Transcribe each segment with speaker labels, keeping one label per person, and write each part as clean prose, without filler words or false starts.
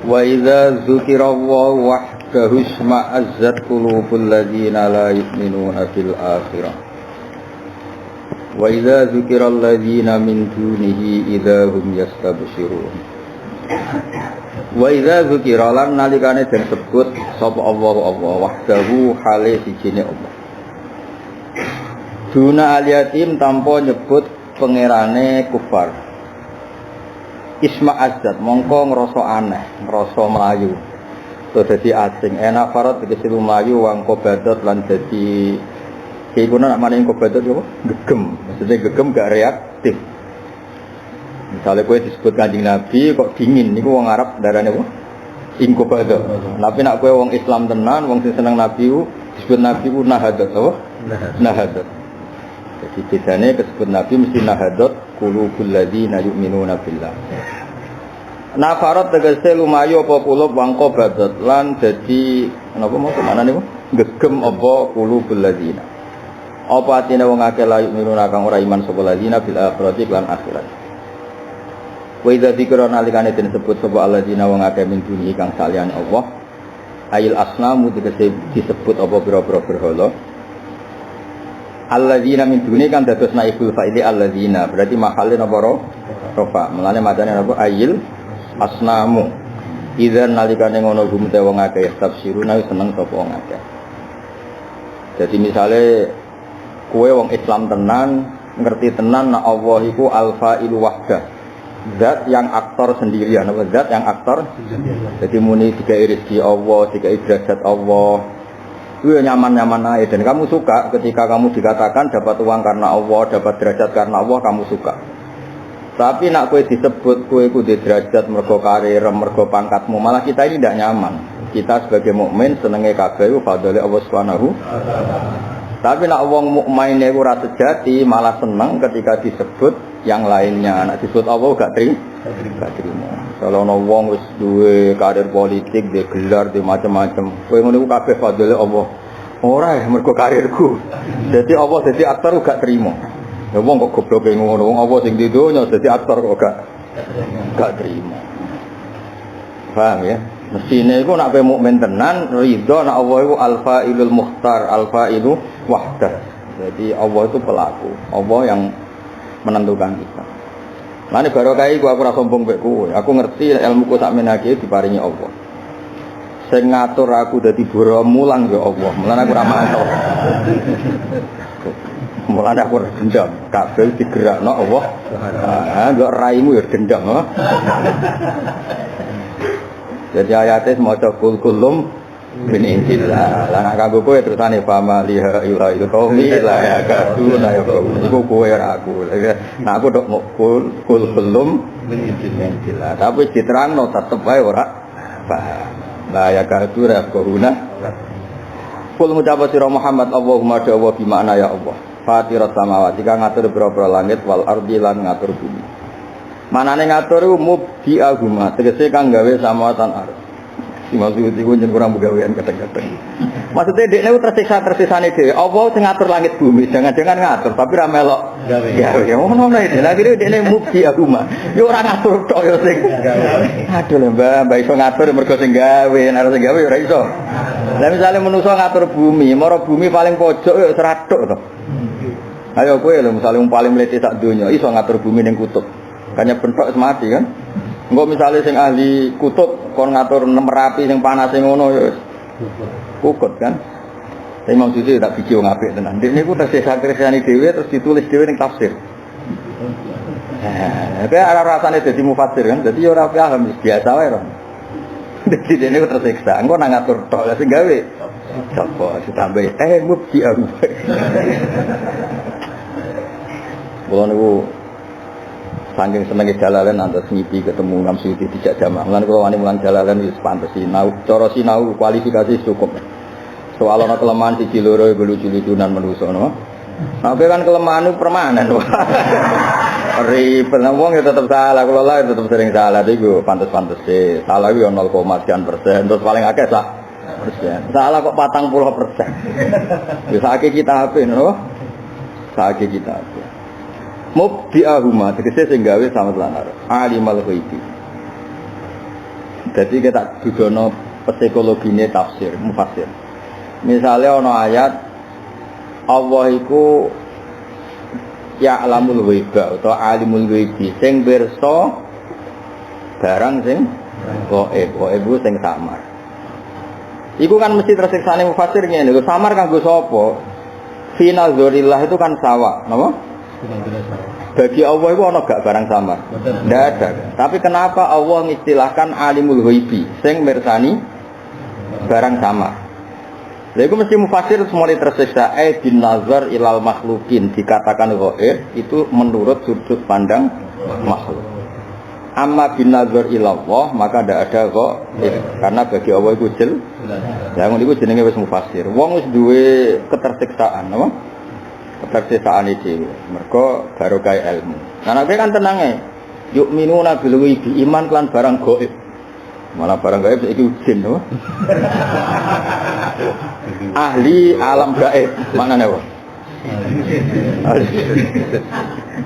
Speaker 1: Wa idza dzukirallahu wahdahu isma'azzat qulubul ladzina la yu'minuna bil akhirah. Wa idza dzukiral ladzina min dunihi idza hum yastabshirun. Wa idza dzukira lan nalikane den sebut sapa Allah wahdahu hale sijine Allah. Duna aliyatim tanpa nyebut pangerane kufar. Isma azat mongko ngrasa aneh, ngrasa mlayu. To dadi asing, enak farat tegese mlayu wang kobadot lan dadi iku nek maning kobadot yo gegem. Maksudnya gegem gak reaktif. Misalnya kowe disebut Kanjeng Nabi kok dingin niku wong Arab darane apa? Inkobadot. Tapi nek kowe wong Islam tenan, wong sing seneng Nabi disebut Nabi ku nahadat apa? Nahadat. Jadi bedane disebut Nabi mesti nahadat qulubul ladzina yu'minuna billah. Nafarat tegese lumayu apa qulub wangko badat lan dadi napa maksud manane niku gegem apa qulubul ladzina. Apa atine wong akeh la yu'minuna kang ora iman sapa ladzina bil akhirati lan akhirat. Wa idza dzikra nalikane den sebut sapa alladzina wong akeh min duni kang saliyane Allah. Ail asnamu tegese disebut apa pira-pira berhala. Alladzina min duni kan dados naibul fa'ili alladzina berarti mahalin apa rofa melane macane apa ayil asnamu idzan nalikane ngono gumte wong akeh tafsiruna seneng sapa wong akeh. Jadi misale kowe wong Islam tenan ngerti tenan nek Allah iku al-fa'ilu wahdah zat yang aktor sendirian apa zat yang aktor jadi muni dikai rezeki Allah dikai derajat Allah itu nyaman-nyaman aja dan kamu suka ketika kamu dikatakan dapat uang karena Allah, dapat derajat karena Allah, kamu suka. Tapi nak kue disebut kue kudu derajat mergo karir, mergo pangkatmu, malah kita ini tidak nyaman. Kita sebagai mukmin senenge kabeh fadhole Allah Subhanahu. Tapi nak wong mukmin iku ora sejati, malah seneng ketika disebut yang lainnya. Nak disebut Allah gak terima. Kalau ono wong wis duwe karir politik, duwe gelar, duwe macam-macam. Kowe ngono iku kabeh fadhole Allah. Ora mergo karirku. Dadi Allah dadi aktor gak terima. Ya wong kok goblok ngono, wong Allah sing di donya dadi aktor kok gak terima. Paham ya? Mestine iku nek mukmin tenan ridho nek Allah iku al-fa'ilul mukhtar, al-fa'ilu wahdah. Jadi Allah itu pelaku, Allah yang menentukan kita. Lane barokah iku aku ora sombong mek kowe. Aku ngerti ilmuku sak menake diparingi Allah. Sing ngatur aku dadi boro mulang ya Allah. Mulane aku ora mantuk. Mulane aku ora dendam. Kabeh digerakno Allah. Nggak raimu ya dendam. Jadi ayatnya maca kulum min indillah. Lah nek kanggo kowe terusane fama liha ila itu qaumi la yakaduna ya qaumi. Iku kowe ora aku. Nah aku tok kul belum min indillah. Tapi diterangno tetep wae ora paham. La yakaduna qauna. Kul ngucap sira Muhammad Allahumma dawa bi makna ya Allah. Fatiras samawati kang ngatur boro-boro langit wal ardi lan ngatur bumi. Manane ngatur iku mubdi'ahuma tegese kang gawe samawatan ardh. Maksud iku njen kurang begawean kadang-kadang. Maksudnya dekne tersiksa-tersiksane dhewe. Allah sing ngatur langit bumi, jangan-jangan ngatur tapi ra melok gawe. Ya ngono ae. Lah akhire dekne mubdi agama. Ya ora ngatur tok ya sing gawe. Aduh lho Mbak iso ngatur mergo sing gawe, nek sing gawe ora iso. Lah misale manusa ngatur bumi, mara bumi paling pojok ya serathuk to. Ayo kowe lho misale paling mlete sak donya iso ngatur bumi ning kutub. Kanya bentok wis mati kan. Engko misale sing ahli kutub kon ngatur Merapi sing panas sing ngono ya kukut kan. Tapi Imam Suyuti tak pikir wong apik tenan. Nek niku tersisa-tersisane dhewe terus ditulis dhewe ning tafsir. Tapi ada rasane dadi mufassir kan. Dadi ora paham biasa wae ora. Dadi dene tersiksa. Engko nang ngatur tok sing gawe. Sapa ditambahi mubdi aku. Kulo niku saking senenge Jalalain antas ngipi ketemu Imam Suyuti dijak jamaah. Lan kula wani mulang Jalalain wis pantes sinau. Cara sinau kualifikasi cukup. Soal ana kelemahan siji loro iku lucu-lucunan manusa no. Tapi kan kelemahan itu permanen. Ribet wong ya tetep salah, kula lah tetep sering salah iku pantes-pantes e. Salah yo 0,sekian%, terus paling akeh sak persen. Salah kok 40%. Ya saiki kita HP no. Saiki kita HP. Mubdi'ahuma tegese sing gawe sama lanar alimul ghaibi Jadi kita dudono psikologine tafsir, mufassir. Misalnya ana ayat Allah iku ya'lamul ghaiba utawa alimul ghaibi sing pirsa barang sing gaib sing samar. Iku kan mesti tersiksane mufassir ngene lho, samar kanggo sapa? Fi nazarillah itu kan sawa, napa? Bagi Allah itu ana gak barang samar? Ndak ada. Tapi kenapa Allah mengistilahkan alimul ghaibi sing mirsani barang samar? Lha iku mesti mufassir mulai tersiksa bin nazar ilal makhlukin dikatakan ghaib itu menurut sudut pandang makhluk. Amma bin nazar ilallah maka ndak ada ghaib karena bagi Allah iku jelas. Lah ngono iku jenenge wis mufassir. Wong wis duwe ketersiksaan apa? Ketersiksaan iki mergo barokah ilmu. Nah nek kan tenange yuk minuna bil ghaibi iman lan barang ghaib. Malah barang gaib iki jin to. Ahli alam gaib. Maknane apa?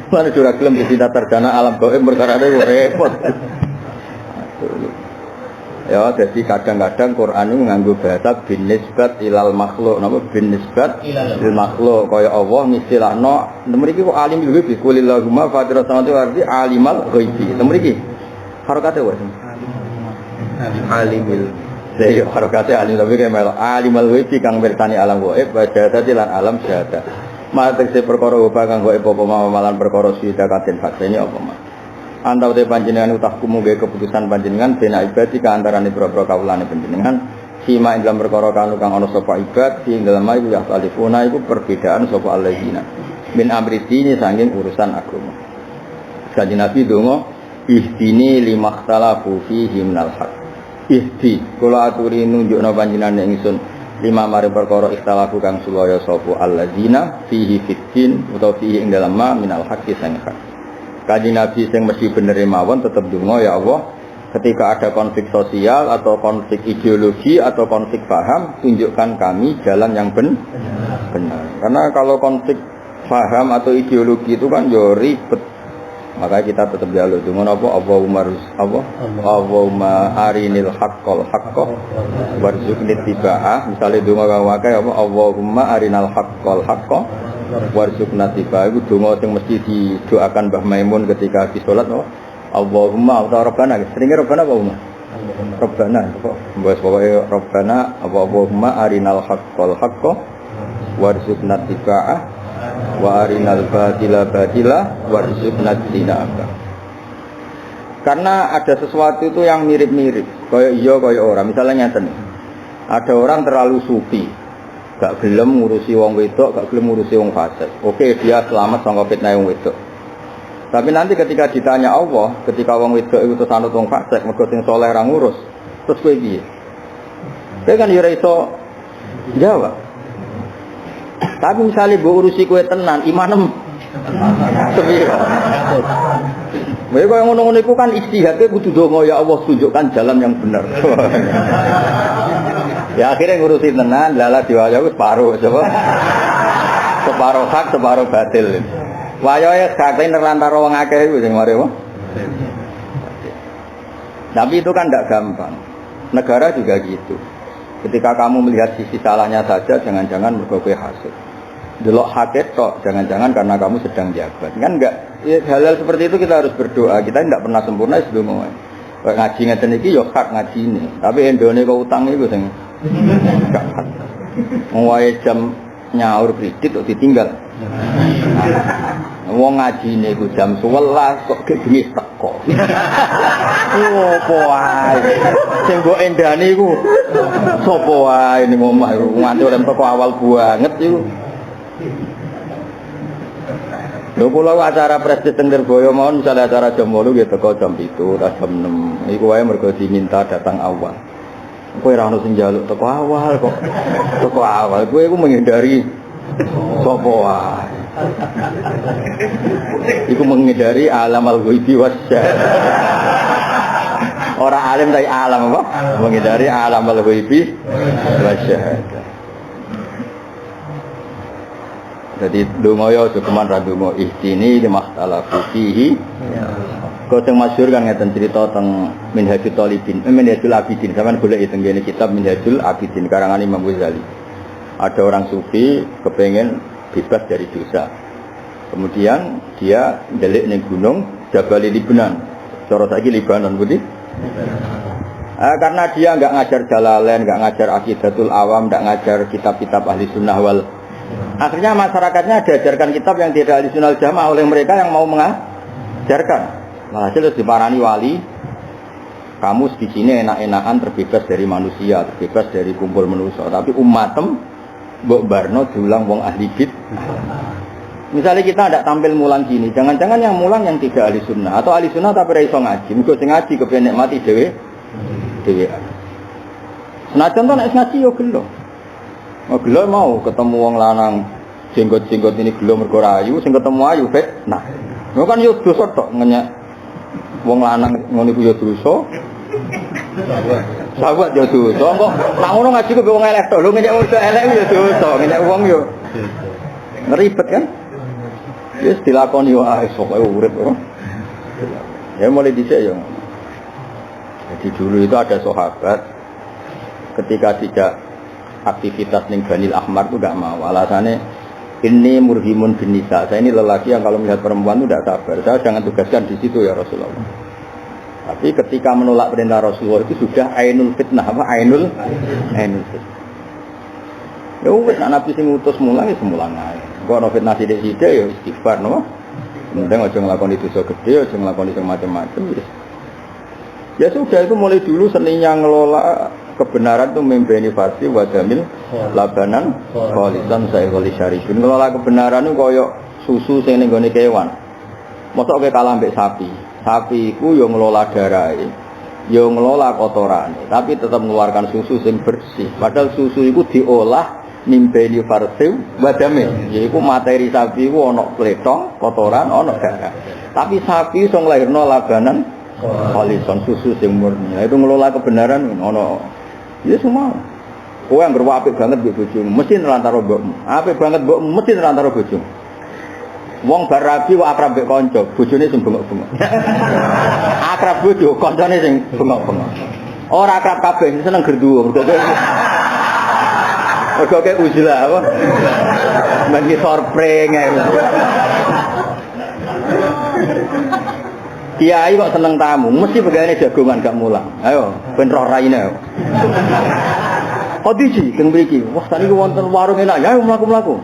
Speaker 1: Mana curah gelem tidak terjana alam gaib perkara itu repot. Ya, jadi kadang-kadang Quran itu nganggo bahasa bin nisbat ilal makhluk, napa bin nisbat ilal makhluk kaya Allah ngistilahno mriki kok alim ghaib kulillahumma fatiras samawati wal ardi alimal ghaibi. Mriki harokate wae. Alimil saya harokate alim tapi kayak melo alimal ghaibi kang mirsani alam gaib wa syahadati lan alam syahadat. Matek perkara kang gaib apa malan perkara sida katen faktene apa mah. Antau te panjenengan utahkumu ge keputusan panjenengan bena ibadi ka antarané boro-boro kawulane panjenengan sima ing dalam perkara kang ana sapa ibad ing dalam iku ya talifuna iku perbedaan sapa alladzina min amri dini saking urusan agama. Kanjeng Nabi donga ihdini limakhtalafu fihi minal haq. Ihdi kula aturi nunjukna panjenengan ingsun lima mari perkara ikhtalafu kang sulaya sapa alladzina fihi fitin utawa fihi ing dalam ma minal haqqi sang hak. Kanjeng Nabi sing mesti bener mawon tetep donga ya Allah ketika ada konflik sosial atau konflik ideologi atau konflik paham tunjukkan kami jalan yang benar. Karena kalau konflik paham atau ideologi itu kan yo ribet. Maka kita tetap jalur dengan apa Allahumma arinil haqqal haqqa warzuqni tiba'ah. Misalnya donga kang wae apa Allahumma arinal haqqal haqqa warzuqna tiba'ah. Iku donga sing mesti didoakan Mbah Maimun ketika di salat apa Allahumma ta rabbana seringe rabbana apa rabbana kok mbahas pokoke rabbana Allahumma arinal haqqal haqqa warzuqna tiba'ah wa arinal batila warzuqna tinaba. Karena ada sesuatu itu yang mirip-mirip, kaya iya kaya ora. Misalnya ngeten. Ada orang terlalu sufi, gak gelem ngurusi wong wedok, gak gelem ngurusi wong fasik. Oke, dia selamat saka fitnah wong wedok. Tapi nanti ketika ditanya Allah, ketika wong wedok itu terus anut wong fasik, mergo sing saleh ra ngurus, terus kowe piye? Kowe kan yo ora iso jawab. Tapi misalnya mbok urusi kowe tenan, imanem sepiro. Mereka yang ngono-ngono iku kan ijtihadnya kudu donga ya Allah tunjukkan jalan yang benar. Ya akhirnya ngurusi tenan, lala diwaya wis separuh coba. Separuh hak, separuh batil. Wayahe kakek nerantara wong akeh iku sing mari apa? Tapi itu kan tidak gampang. Negara juga gitu. Ketika kamu melihat sisi salahnya saja, jangan-jangan mergo hasud. Delok haket tok, jangan-jangan karena kamu sedang jabat. Kan enggak, ya, hal-hal seperti itu kita harus berdoa. Kita tidak pernah sempurna sebelum mau. Ngaji ngeten iki yo hak ngajine. Tapi endone kok utang iku sing gak hak. Wae jam nyaur kredit kok ditinggal. Wong ngajine iku jam 11 kok bengi teko. Opo wae. Sing mbok endane iku sapa wae ning omah nganti ora teko awal banget iku. Lho kula acara prestis teng Lirboyo mawon misalnya acara jam 8 nggih teko jam 7 ta jam 6. Iku wae mergo diminta datang awal. Kowe ora ono sing njaluk teko awal kok. Teko awal kowe iku menghindari sapa wae. Iku menghindari alam al-ghaibi wasyahadah. Ora alim tapi alam apa? Menghindari alam al-ghaibi wasyahadah. Jadi donga yo cukuman ra donga ihtini limakhtalafu fihi. Kau yang masyhur kan ngeten cerita tentang Minhajul Talibin, Minhajul Abidin. Sampeyan golek itu ngene kitab Minhajul Abidin karangan Imam Ghazali. Ada orang sufi kepengen bebas dari dosa. Kemudian dia ndelik ning gunung Jabal Libanon. Cara saiki Libanon putih. Karena dia enggak ngajar Jalalain, enggak ngajar Aqidatul Awam, enggak ngajar kitab-kitab ahli sunnah wal. Akhirnya masyarakatnya diajarkan kitab yang tidak ahli sunnah jamaah oleh mereka yang mau mengajarkan. Hasil diparani wali, kamu di sini enak-enakan terbebas dari manusia, terbebas dari kumpul manusia. Tapi umatem, mbok barno diulang wong ahli bid. Misalnya kita tidak tampil mulang gini, jangan-jangan yang mulang yang tidak ahli sunnah atau ahli sunnah tapi raiso ngaji. Mungkin sing ngaji kepen nikmati dewe. Senajan to nek ngaji yo gelo. Gelo mau ketemu wong lanang jenggot-jenggot ini gelo mergo rayu, sing ketemu ayu nah. Yo kan yo dosa tok ngenyek wong lanang ngono iku ya dosa. Sahabat ya dosa. Kok nak ngono ngaji kok wong elek to. Lho ngenyek wong elek ya dosa, ngenyek wong yo ngeribet kan. Wis dilakoni wae pokoke urip ora. Ya mulai dhisik ya. Jadi dulu itu ada sahabat ketika tidak aktivitas ning Banil Ahmar itu enggak mau. Alasannya ini murhimun bin nisa. Saya ini lelaki yang kalau melihat perempuan itu tidak sabar. Saya jangan tugaskan di situ ya Rasulullah. Tapi ketika menolak perintah Rasulullah itu sudah ainul fitnah. Apa ainul fitnah. Ya wis Nabi sing ngutus mulang ya semulang ae. Kok ana fitnah sithik-sithik ya istighfar no. Mending aja nglakoni dosa gede, aja nglakoni sing macam-macam. Ya sudah itu mulai dulu seninya ngelola kebenaran itu membeni farsi wadamil labanan kholisan sayyidul syarifin. Ngelola kebenaran itu koyo susu sing ning gone kewan. Mosok ke kalah mbek sapi. Sapi iku yo ngelola darahe, yo ngelola kotorane, tapi tetap mengeluarkan susu sing bersih. Padahal susu itu diolah nimbeni farsi wadamil. Yaiku materi sapi iku ana pletong, kotoran, ana darah. Tapi sapi iso nglairno labanan kholisan susu sing murni. Itu ngelola kebenaran ono. Ya semua. Kowe yang berwapik banget mbek bojomu, mesti nerantara mbokmu. Apik banget mbokmu, mesti nerantara bojomu. Wong bar rabi wae akrab mbek kanca, bojone sing bengok-bengok. Akrab bojo, kancane sing bengok-bengok. Ora akrab kabeh, seneng gerduwo. Mergo ke uzlah apa? Mangki sorpreng ae. Kiai kok seneng tamu, mesti pegawene jagongan gak mulang. Ayo, ben roh raine. Kodiji teng mriki. Wah, tadi wonten warung enak. Ya mlaku-mlaku.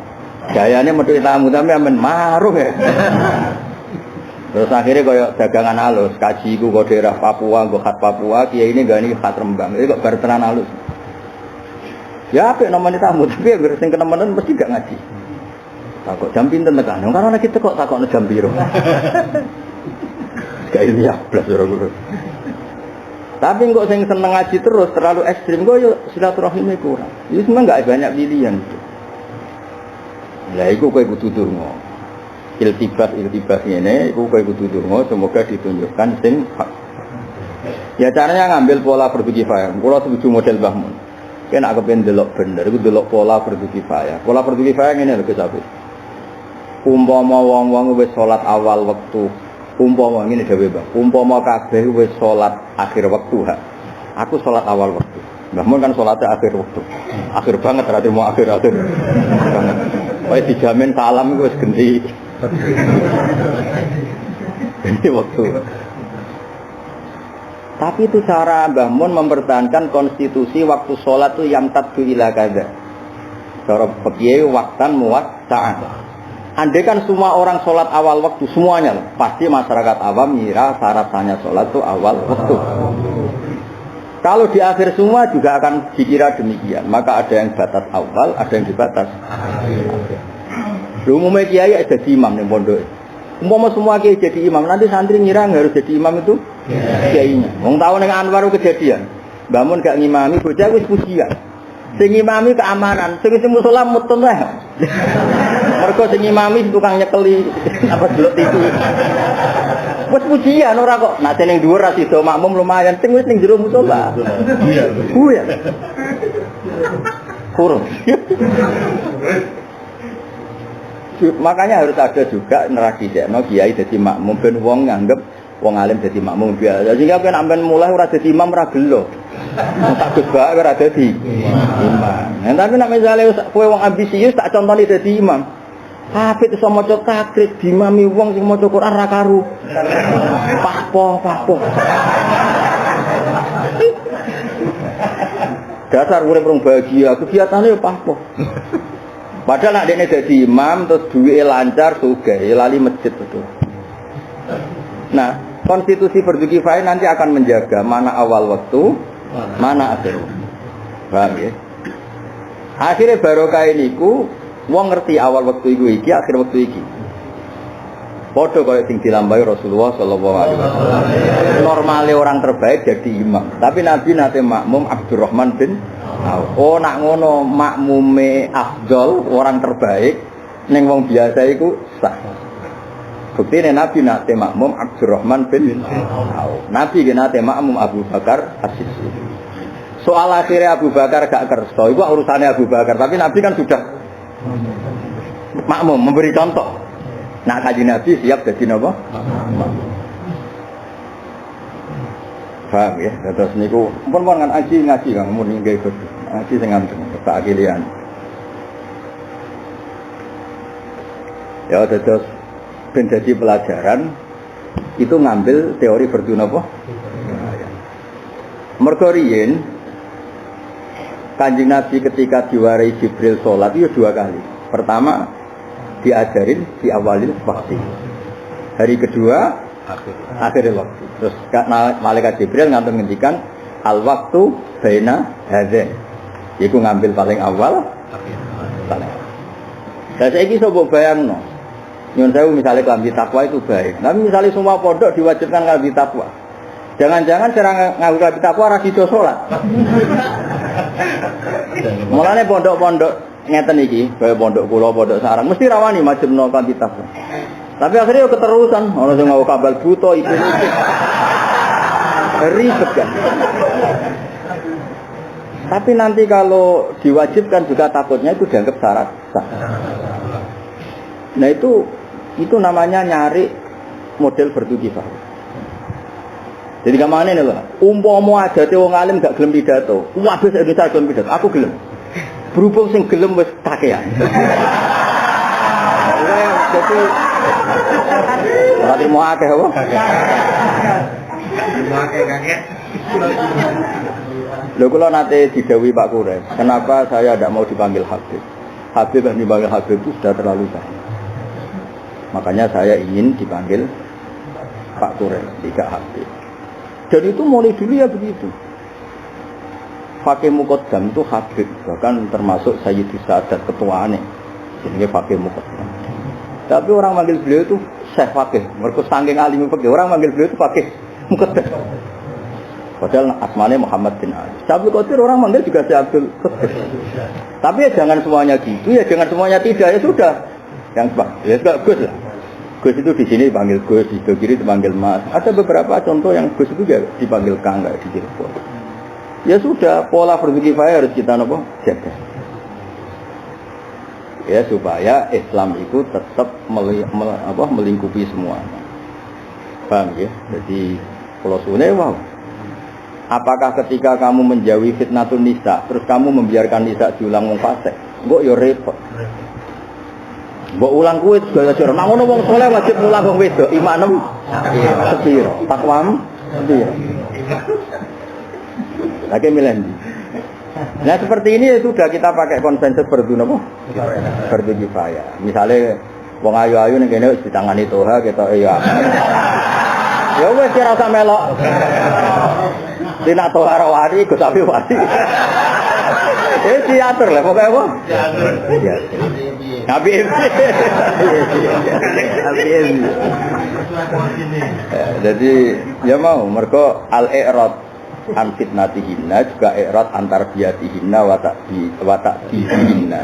Speaker 1: Gayane metu tamu tapi amen marung ya. Terus akhirnya koyo dagangan halus, kaji iku kok daerah Papua, nggo khat Papua, kiai ini gani khat Rembang. Iki kok bar tenan halus. Ya apik namanya tamu, tapi yang sing kenemenan mesti gak ngaji. Takok jam pinten tekan. Karena kita kok takokno jam piro. Gak ilmiah blas ora ngono. Tapi kok sing seneng ngaji terus terlalu ekstrim kok yo silaturahime kurang. Itu memang enggak banyak pilihan. Lah iku kowe kudu donga. Iltibas ngene iku kowe kudu donga semoga ditunjukkan sing hak. Ya caranya ngambil pola fardu kifayah. Kula setuju model Mbah Mun. Kena kepen delok bener iku delok pola fardu kifayah. Pola fardu kifayah ngene lho Gus. Umpama wong-wong wis salat awal wektu umpama ngene dhewe Mbah, umpama kabeh wis salat akhir wektu ha. Aku salat awal wektu. Mbah Mun kan salatnya akhir wektu. Akhir banget berarti mau akhir-akhir. Wis dijamin salam iku wis genti. Genti waktu. Tapi itu cara Mbah Mun mempertahankan konstitusi waktu salat itu yang taddu ila kada. Cara piye waktan muat sa'an. Andai kan semua orang sholat awal waktu semuanya, pasti masyarakat awam ngira syaratnya sholat itu awal waktu. Kalau di akhir semua juga akan dikira demikian. Maka ada yang batas awal, ada yang dibatas akhir. Umumnya kiai jadi imam yang pondok. Umpama semua kiai jadi imam, nanti santri ngira harus jadi imam itu kiainya. Wong tahu dengan Anwar kejadian, bangun gak ngimami, bocah wis pujian. Sing imami keamanan, sing musala mutun wae. Mergo sing imami tukang nyekeli apa delok TV. Wis pujian ora kok. Nek ning dhuwur ra sida makmum lumayan, sing wis ning jero musala. Iya. Iya. Kurang. Makanya harus ada juga neraki dekno kiai dadi makmum ben wong nganggep wong alim dadi makmum biasa. Sehingga kan amben mulai ora dadi imam ora gelo. Takut bae ora dadi imam. Nah, tapi nek misale kowe wong ambisius tak contoni dadi imam. Hafid iso maca takrib dimami wong sing maca Quran ra karu. Pahpo. Dasar urip rong bahagia, kegiatane yo pahpo. Padahal nek dene dadi imam terus duwike lancar sugih, lali masjid betul. Nah, konstitusi fardu kifayah nanti akan menjaga mana awal waktu, mana akhir. Paham ya? Akhirnya barokah niku wong ngerti awal waktu iku iki, akhir waktu iki. Padha kaya sing dilambai Rasulullah sallallahu alaihi wasallam. Normale orang terbaik jadi imam, tapi Nabi nate makmum Abdurrahman bin Auf. Oh nak ngono makmume afdol orang terbaik ning wong biasa iku sah. Buktine Nabi nate makmum Abdurrahman bin Auf. Nabi ge nate makmum Abu Bakar As-Siddiq. Soal akhirnya Abu Bakar gak kerso, itu urusannya Abu Bakar. Tapi Nabi kan sudah makmum, memberi contoh. Nah kaji Nabi siap jadi apa? Paham ya? Terus niku pun kan ngaji kan, mun nggih ikut ngaji sing nganteng tak akilian. Ya terus ben dadi pelajaran itu ngambil teori fardu napa? Mergo riyen Kanjeng Nabi ketika diwarai Jibril sholat itu 2 kali. Pertama diajarin di awalin waktu. Hari kedua akhir waktu. Terus malaikat Jibril ngantung ngendikan al waktu baina hadzan. Iku ngambil paling awal paling. Lah saiki coba bayangno. Nyun sewu misalnya kelambi takwa itu baik. Tapi misalnya semua pondok diwajibkan kelambi takwa. Jangan-jangan cara nganggo kelambi takwa ora sido salat. Mulane pondok-pondok ngeten iki, kaya pondok kula, pondok sarang mesti rawani majemno kelambi takwa. Tapi akhirnya keterusan, ana sing nggawa kabel buta itu. Ribet kan. Tapi nanti kalau diwajibkan juga takutnya itu dianggap syarat sah. Nah itu namanya nyari model fardu kifayah. Jadi kemana nih loh? Umpama ada wong alim gak gelem pidato, wabes Indonesia gelem pidato, aku gelem. Berhubung sing gelem wis kakean. Jadi berarti mau akeh apa? Mau akeh kakek. Lho kula nate didhawuhi Pak Kures, kenapa saya tidak mau dipanggil Habib? Habib yang dipanggil Habib itu sudah terlalu banyak. Makanya saya ingin dipanggil Pak Kures, tidak Habib. Dan itu mulai dulu ya begitu. Fakih Muqaddam itu Habib, bahkan termasuk Sayyidi Sadat ketuaannya. Jadi Fakih Muqaddam. Tapi orang manggil beliau itu Syekh Fakih. Mereka saking alim fakih, orang manggil beliau itu Fakih Muqaddam. Padahal asmanya Muhammad bin Ali. Syabul Qadir orang manggil juga Syabul Qadir. Tapi ya jangan semuanya gitu, ya jangan semuanya tidak, ya sudah. Yang ya sudah Gus lah. Gus itu di sini dipanggil Gus, di kiri dipanggil Mas. Ada beberapa contoh yang Gus itu juga dipanggil Kang, nggak di Cirebon. Ya sudah, pola fardu kifayah harus kita jaga. Ya supaya Islam itu tetap melingkupi semuanya. Paham ya? Jadi kalau sunai wow. Apakah ketika kamu menjauhi fitnatun nisa, terus kamu membiarkan nisa diulang wong fasik, mbok yo repot. Mbok ulang kuwi segala cara. Nek ngono wong saleh wajib mulang wong wedok, imanem sepiro, takwam sepiro. Lagi milih ndi? Nah seperti ini sudah kita pakai konsensus fardu napa? Fardu kifayah. Misale wong ayu-ayu ning kene wis ditangani toha ketok ya. Ya wis ora usah melok. Dina toha ora wani, Gus Abi wani. Diatur lah pokoknya apa? Diatur. Habib. Jadi ya mau mergo al-i'rad an fitnatihinna juga i'rad antar biatihinna wa ta'bihinna.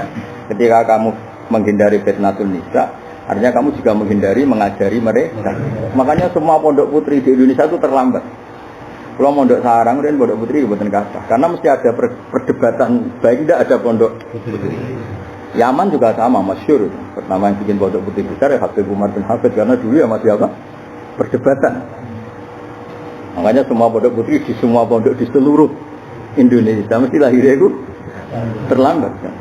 Speaker 1: Ketika kamu menghindari fitnatun nisa, artinya kamu juga menghindari mengajari mereka. Makanya semua pondok putri di Indonesia itu terlambat. Kalau pondok sarang dan pondok putri bukan kata, karena mesti ada perdebatan baik tidak ada pondok putri. Yaman juga sama, masyhur. Pertama yang bikin pondok putri besar ya Habib Umar bin Hafid karena dulu ya masih apa? Perdebatan. Makanya semua pondok putri di semua pondok di seluruh Indonesia mesti lahirnya itu terlambat kan.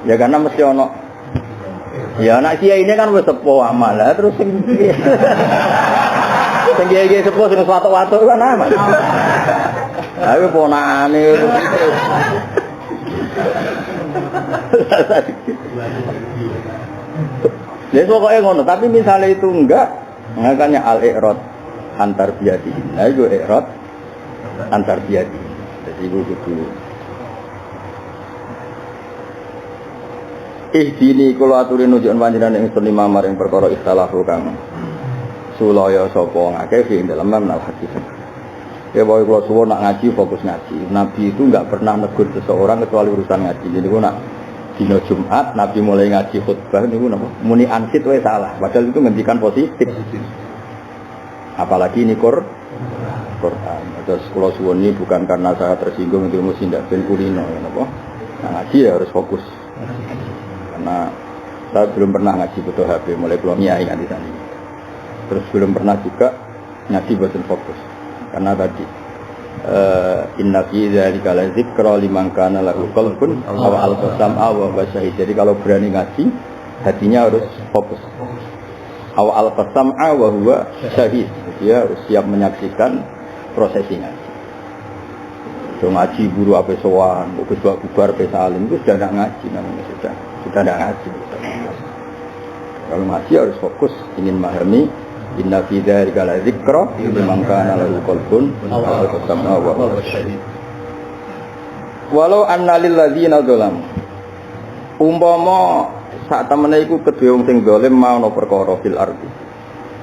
Speaker 1: Ya karena mesti ono. Ya anak kiai ini kan wis sepuh amal lah terus sing kiai sepuh sing watuk-watuk kan aman. Ayo ponakane. Ya pokoknya ngono, tapi misalnya itu enggak, makanya al-i'rad antar biadi. Nah itu i'rad antar biadi. Jadi itu dulu. Dini kula aturi nujukan panjenengan ing sun lima maring perkara ikhtilafu kang sulaya sapa ngakeh ing dalem menal hadis. Ya bae kula suwun nak ngaji fokus ngaji. Nabi itu enggak pernah negur seseorang kecuali urusan ngaji. Jadi kula nak dina Jumat Nabi mulai ngaji khutbah niku napa muni ansit wae salah. Padahal itu ngendikan positif. Apalagi ini Quran. Terus kula suwun ini bukan karena saya tersinggung itu mesti ndak ben kulino napa. Nah, ngaji ya harus fokus. Karena saya belum pernah ngaji betul HP mulai belum nyai nganti sana. Terus belum pernah juga ngaji boten fokus. Karena tadi inna fi dzalika la dzikra liman kana lahu qalbun aw al-qasam aw syahid. Jadi kalau berani ngaji hatinya harus fokus. Aw al-qasam aw huwa syahid. Dia harus siap menyaksikan prosesi ngaji. So ngaji buru apa sowan, bubar pe salim itu sudah enggak ngaji namanya sudah enggak ngaji. Kalau ngaji harus fokus ingin memahami inna fi dzalika la dzikra liman kana lahu qalbun aw tasama wa syahid. Walau anna lil ladzina zalam umpama sak temene iku kedhe wong sing zalim mau ana perkara fil ardi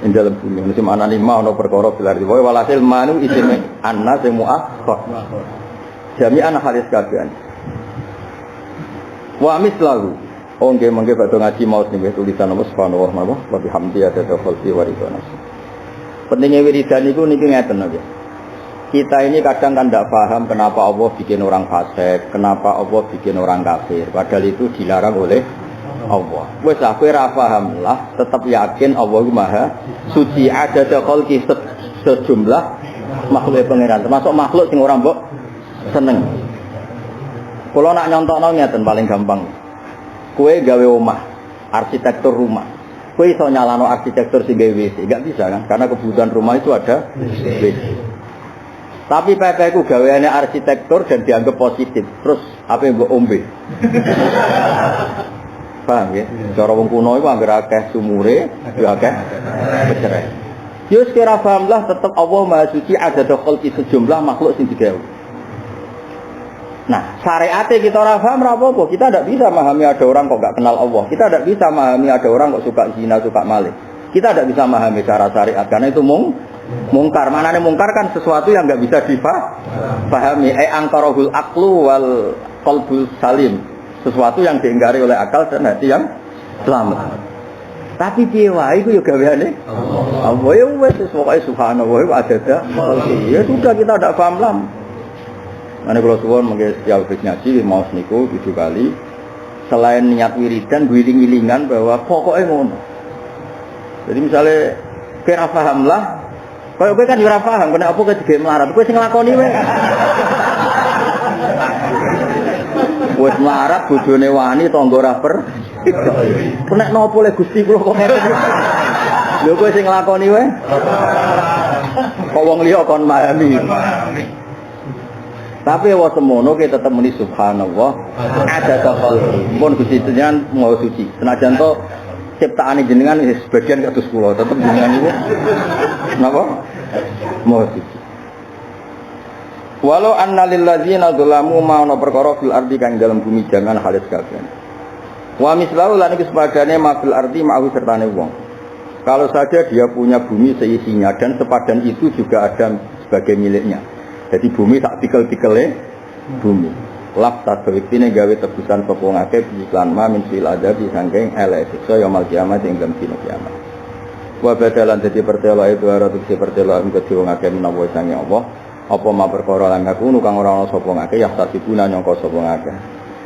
Speaker 1: ing dalem bumi mesti manane mau ana perkara fil ardi wae walhasil manu isine anna sing muakhir jami'an halis kabehan wa mislahu nggih mengke badhe ngaji maos nggih tulisan Allah subhanahu wa ta'ala wa bihamdi atafal fi waridanas. Pentingnya wiridan niku niki ngeten nggih. Kita ini kadang kan tidak paham kenapa Allah bikin orang fasik, kenapa Allah bikin orang kafir, padahal itu dilarang oleh Allah. Wes aku ora paham lah, tetap yakin Allah Maha suci, ada khalqi sejumlah makhluk pangeran, termasuk makhluk sing ora mbok seneng. Kalau nak nyontokno ngeten paling gampang. Kue gawe omah, arsitektur rumah. Kue iso nyalano arsitektur sing gawe WC, enggak bisa kan? Karena kebutuhan rumah itu ada WC. Tapi PP ku gaweane arsitektur dan dianggap positif. Terus apa yang mbok ombe? Paham ya? Cara wong kuno iku anggere akeh sumure, ya akeh pecerai. Yo sekira pahamlah tetap Allah Maha Suci ada khalqi sejumlah makhluk sing digawe. Nah, syariatnya kita ora paham ora apa-apa. Kita tidak bisa memahami ada orang kok enggak kenal Allah. Kita tidak bisa memahami ada orang kok suka zina, suka maling. Kita tidak bisa memahami cara syariat karena itu mungkar. Manane mungkar kan sesuatu yang enggak bisa dipahami. Angkarahul aqlu wal qalbul salim. Sesuatu yang diingkari oleh akal dan hati yang selamat. Tapi piye wae iku yo gaweane Allah. Ya wis pokoke subhanallah wa adada. Ya sudah kita tidak paham lah. Ane kalau suwon mengke setiap habis ngaji mau niku 7 kali selain niat wiridan guling-gilingan bahwa pokoknya ngono. Jadi misalnya kira paham lah, kowe kan ora paham kena apa kok melarat, kowe sing nglakoni wae. Wis melarat bojone wani tangga ora per. Nek nopo le Gusti kula kok ngeten. Lho kowe sing nglakoni wae. Kok wong liya kon memahami. Tapi wa semono kita tetap muni subhanallah ada khalqi. Mun Gusti jenengan mau suci. Senajan to ciptaane jenengan sebagian kados kula tetep jenengan niku napa? Mau suci. Walau anna lil ladzina dzalamu ma ana perkara fil ardi kang dalam bumi jangan halis kabeh. Wa mislahu lan iki sepadane ma fil ardi ma'hu sertane wong. Kalau saja dia punya bumi seisinya dan sepadan itu juga ada sebagai miliknya. Jadi bumi tak tikel-tikele bumi. Laf tasawifine gawe tebusan sapa ngake iklan ma min fil adabi sangking elek siksa yaumul kiamat ing dalem dina kiamat. Wa badalan dadi pertelo itu ora dadi pertelo ing kedhe wong akeh menawa sange Allah. Apa ma perkara lan ngono kang ora ana sapa ngake ya tasibuna nyangka sapa ngake.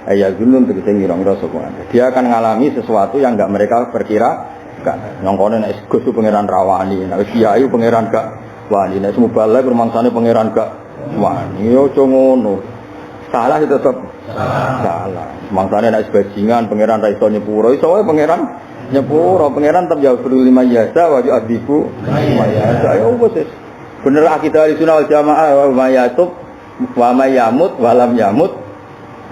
Speaker 1: Aya gunung tegese ngira-ngira sapa ngake. Dia akan mengalami sesuatu yang enggak mereka perkirakan. Nyangkone nek Gusti pangeran rawani, nek kiai pangeran gak wani nek mubalek rumangsane pangeran gak wani yo aja ngono. Salah itu tetep salah. Mangsane nek bajingan pangeran ra iso nyepuro, iso wae pangeran nyepuro, pangeran tetep jauh perlu 5 yasa wa adibu 5 yasa. Ayo wis. Bener akidah Ahlussunnah wal Jamaah wa mayatub wa mayamut wa lam yamut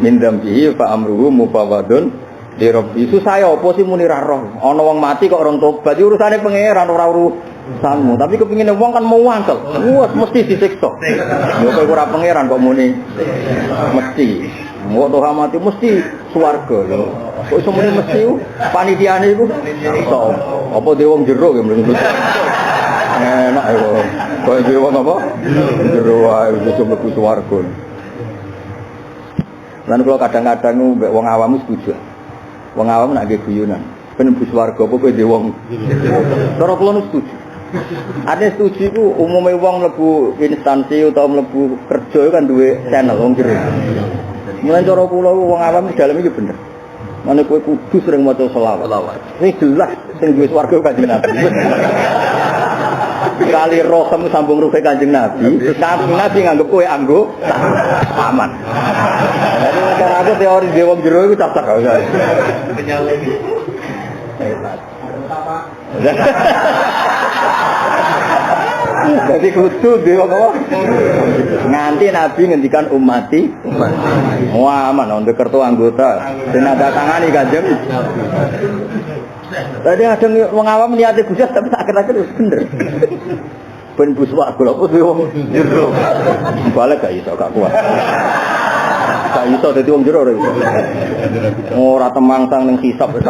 Speaker 1: min dzambihi fa amruhu mufawwadun li rabbi. Susah ya apa sih muni ra roh. Ana wong mati kok orang tobat iki urusane pangeran ora urusanmu. Tapi kepengine wong kan mau wangkel. Wah mesti disiksa. Yo kok ora pangeran kok muni mesti. Wong toha mati mesti swarga lho. Kok iso muni mesti panitiane iku iso. Apa dhewe wong jero ya mlebu. Enak yo. Kok dhewe wong apa? Jero wae iso mlebu swarga. Lan kalau kadang-kadang wong awam setuju. Wong awam nak nggih guyonan. Ben mlebu swarga apa kowe dhewe wong. Cara kula setuju. Ada setuju iku umume wong mlebu instansi utawa mlebu kerja kan duwe channel wong jero. Mulane cara kula wong awam di dalem iki bener. Mane kowe kudu sering maca selawat. Ini jelas sing duwe swarga Kanjeng Nabi. Kali roh kamu sambung ruhe Kanjeng Nabi, terus Nabi nganggep kowe anggo aman. Jadi cara aku teori dhewe wong jero iku cocok kok. Penyaleh iki. Jadi kudu dhewe apa? Nganti Nabi ngendikan ummati. Wah, aman untuk kertu anggota. Senada tangani Kanjeng. Tadi ada wong awam niate Gus tapi akhir-akhir wis bener. Ben buswak kula kok wong jero. Balik gak iso gak kuat. Gak iso dadi wong jero ora iso. Ora temangsang ning hisab wis.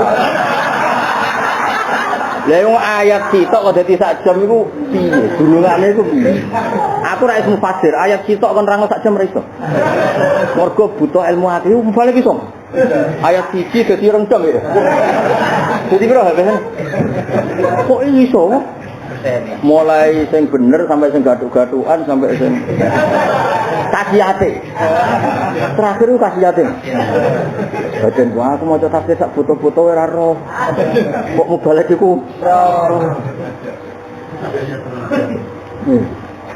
Speaker 1: Lah wong ayat sitok kok dadi sak jam iku piye? Durungane iku piye? Aku ra ismu fasir, ayat sitok kon rango sak jam ra iso. Mergo butuh ilmu ati balik iso. Ayat 1 dadi rong jam ya. Jadi kira habisnya kok iso? Mulai sing bener sampai sing gathuk-gathukan sampai sing kasihate. Terakhir ku kasihate. Badan gua aku maca tafsir sak foto-foto ora roh. Kok mubalek iku roh.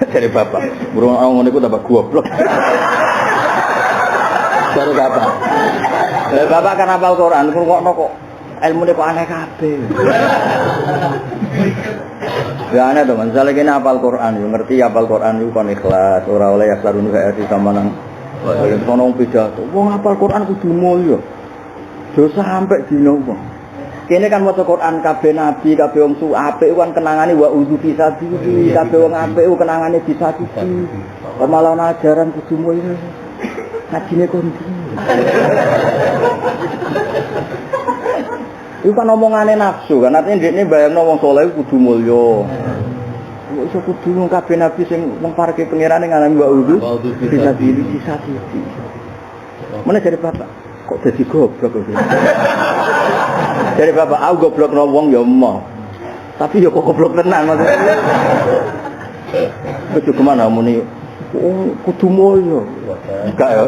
Speaker 1: Dari bapak, burung ngono iku tambah goblok. Dari bapak. Bapak kan hafal Quran, ngrungokno kok ilmune kok aneh kabeh. Ya aneh to, misale kene hafal Quran, yo ngerti hafal Quran iku kon ikhlas, ora oleh yasarun gak ati sama nang sono pidato. Wong hafal Quran kudu mulya. Do sampe dina wong. Kene kan maca Quran kabeh nabi, kabeh wong apik kan kenangane wa uzu bisa iki, kabeh wong apik kenangane bisa iki. Malah ajaran kudu mulya. Ngajine kondi. Itu kan omongane nafsu kan artinya ndekne bayangno wong saleh kudu mulya. Kok iso kudu kabeh nabi sing wong parke pangerane ngalami wa udu bisa iki. Mana dari bapak kok dadi goblok kok. Dari bapak aku goblokno wong ya emoh. Tapi ya kok goblok tenan maksudnya. Kudu kemana muni kudu mulya. Enggak ya.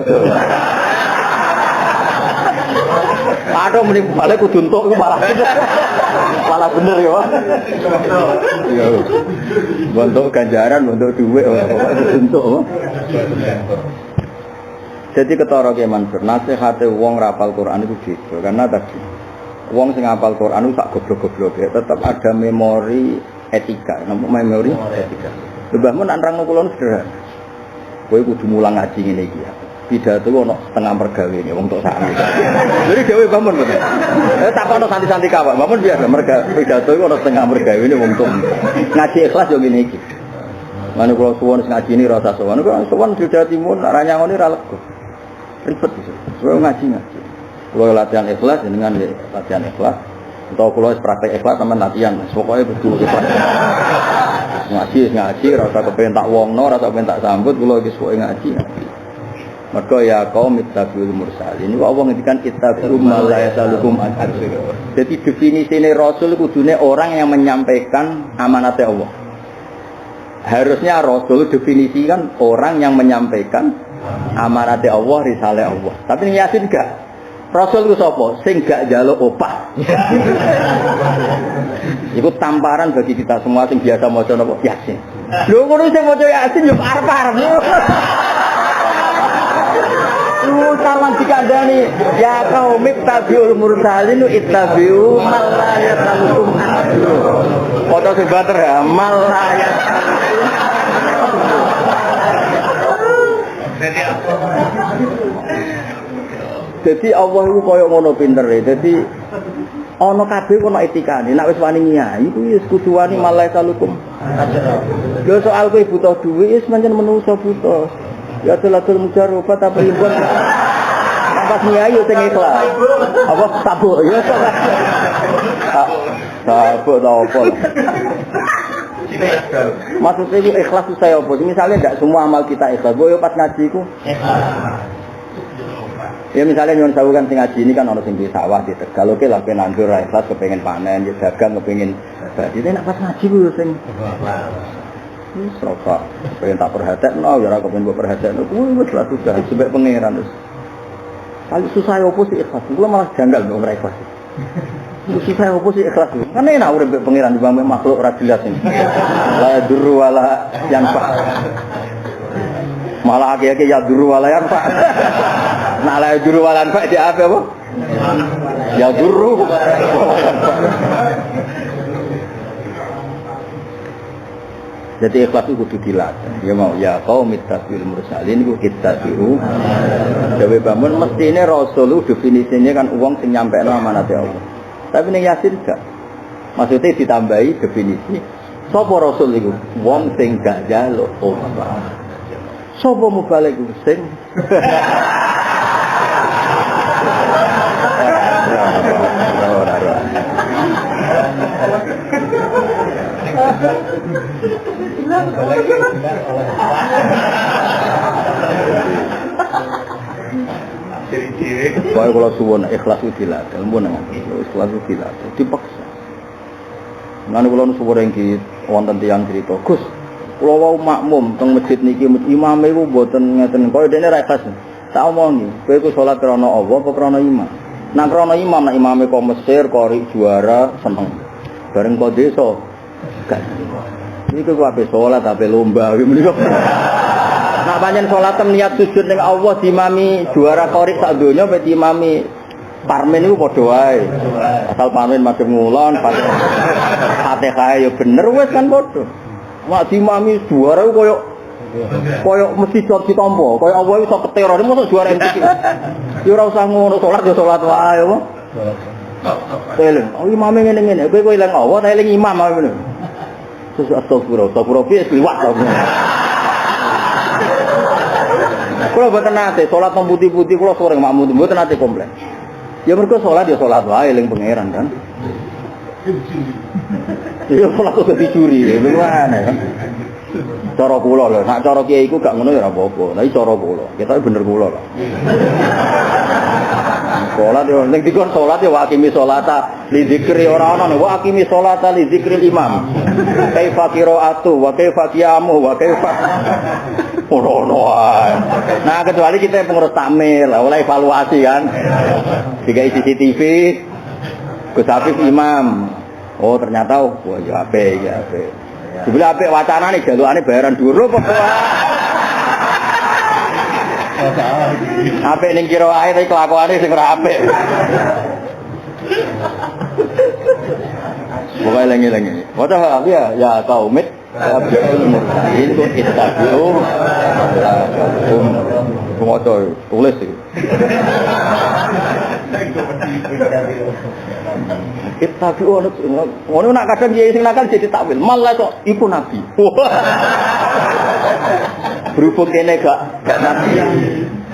Speaker 1: Aduh mending balik kudu entuk iku malah bener ya, Pak. Iya. Bentuk ganjaran, bentuk dhuwit pokoke entuk. Jadi ketara Ki Mansur, nasihate wong rapal Quran iku beda karena tadi wong sing hafal Quran iku sak goblok-gobloke tetap ada memori etika, memori etika. Mbah mun nang kula sederhana. Kowe kudu mulang ngaji ngene iki ya. Pidato ono setengah mergawe ini wong tok sakne. Jadi dhewe bangun ngono. Takono santi-santi kawak, bangun biasa merga pidato iku ono setengah mergawe ini wong tok. Ngaji ikhlas yo ngene iki. Mane kula suwun sing ngaji ini ra usah suwun. Kok suwun Jawa Timur ra nyangoni ra lego. Ribet iso. Kowe ngaji. Kula latihan ikhlas jenengan latihan ikhlas. Utawa kula wis praktek ikhlas sampean latihan. Pokoke kudu ikhlas. Ngaji ra usah kepen tak wongno, ra usah kepen tak sambut, kula wis pokoke ngaji. Maka ya kaum ittabi'ul mursalin. Ini wong ngendikan ittabi'u ma la yasalukum an ajr. Jadi definisine rasul kudune orang yang menyampaikan amanat Allah. Harusnya rasul definisikan orang yang menyampaikan amanat Allah, risalah Allah. Tapi Yasin enggak. Rasul itu sapa? Sing gak njaluk opah. Iku tamparan bagi kita semua sing biasa maca napa Yasin. Lho ngono sing maca Yasin yo arep-arep. Karwan dikandani ya kaum ittabiul mursalin ittabiu man la yatalukum anhu. Foto sing bater ya mal la Jadi Allah itu kaya ngono pintere. Jadi ana kabeh ana etikane. Nek wis wani nyai iku wis kudu wani malai salukum. Lho soal kowe butuh duit wis pancen menungso butuh. Ya telatul mujarrabat apa imbon. Pas nyai yo sing ikhlas. Apa sabuk ya kok. Sabuk ta apa. Maksudnya itu ikhlas itu saya apa? Misalnya tidak semua amal kita ikhlas. Gue pas ngaji itu ya misalnya nyuwun sewu kan sing ngaji ini kan ono sing di sawah di Tegal. Oke lah pengen nandur ikhlas kepengin panen, ya dagang kepengin berarti nek pas ngaji ku sing wis rokok. Pengen tak perhatekno ya ora kepengin mbok perhatekno. Kuwi wis lah sudah sebab pangeran wis. Kali susah opo sih ikhlas. Kuwi malah janggal mbok ora ikhlas. Susah opo sih ikhlas. Kan enak urip mbek pangeran dibanding makhluk ora jelas ini. La duru wala yanfa. Malah akeh-akeh ya duru wala yanfa. Nah la duru wala yanfa di apa? Ya duru. Jadi ikhlas itu kudu dilatih. Ya mau ya qaum ittabi'ul mursalin iku ittabi'u. Dewe bangun mestine rasul definisinya kan wong sing nyampekno amanate Allah. Tapi ning Yasin gak. Maksudnya ditambahi definisi. Sapa rasul iku? Wong sing gak njaluk apa. Sapa mubalik iku sing Kaya kalau suwon ikhlas itu dilatih, ikhlas itu dilatih, dipaksa. Nanti kalau suwon yang wonten tiang cerita, Gus, kalau wau makmum teng masjid niki imam itu boten ngeten, kaya dene ra ikhlas. Tak omongi, kowe iku salat krana Allah apa krana imam? Nak krana imam, nak imame kok Mesir, kori juara seneng. Bareng kok desa, gak. Iki ku ape salat, ape lomba iki menika. Nak pancen salat niat sujud ning Allah dimami juara kori sak donya pe dimami parmen iku padha wae. Asal parmen madhep ngulon, Fatihah ya bener wis kan padha. Mak dimami juara ku koyo mesti cocok ditampa, koyo Allah iso ketero, mosok juara iki. Ya ora usah ngono, salat ya salat wae apa. Eling, oh imame ngene-ngene, kowe eling Allah ta eling imam ngono. Terus astagfirullah piye liwat to. Kalau buat nate, sholat putih-putih, kalau sore makmum buat nate komplain. Ya mereka sholat ya sholat wae, eling pangeran kan. Ya sholat kok dicuri, gimana kan? Cara kula lho, nak cara kiai iku gak ngono ya ora apa-apa. Tapi cara kula, kita bener kula lho. Sholat yo ning dikon sholat ya wa aqimi sholata li dzikri ora ana wa aqimi sholata li dzikri imam. Kaifa qiraatu wa kaifa qiyamu wa kaifa ono ae. Nah kecuali kita pengurus takmir, oleh evaluasi kan. Dikai CCTV Gus Hafif imam. Oh ternyata wah ya apik ya apik. Sebelah apik wacanane jalukane bayaran dhuwur apa. Apik ning kira ae tapi kelakuane sing ora apik. Pokoke lengi-lengi. Wadah ya kaumit mursalin ku ittabi'u moto tulis iki. Ittabi'u ngono nak kadang kiai sing nakal jadi takwil, malah kok iku nabi. Berhubung kene gak nabi.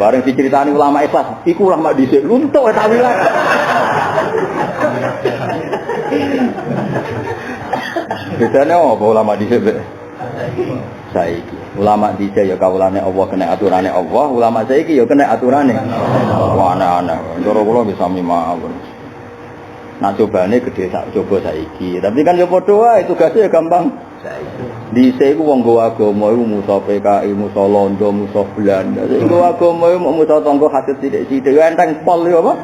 Speaker 1: Bareng diceritani ulama ikhlas, iku ulama dhisik luntuk takwilan. Bedane apa ulama dhisik saiki? Ulama dhisik ya kawulane Allah kena aturane Allah, ulama saiki ya kena aturane. Wah aneh-aneh. Cara kula bisa mawon. Nah cobane gede sak coba saiki. Tapi kan ya padha wae tugasnya ya gampang. Dhisik iku wong nggawa agama iku musa PKI, musa Londo, musa Belanda. Sing nggawa agama iku musa tangga hadis sithik-sithik enteng pol ya apa?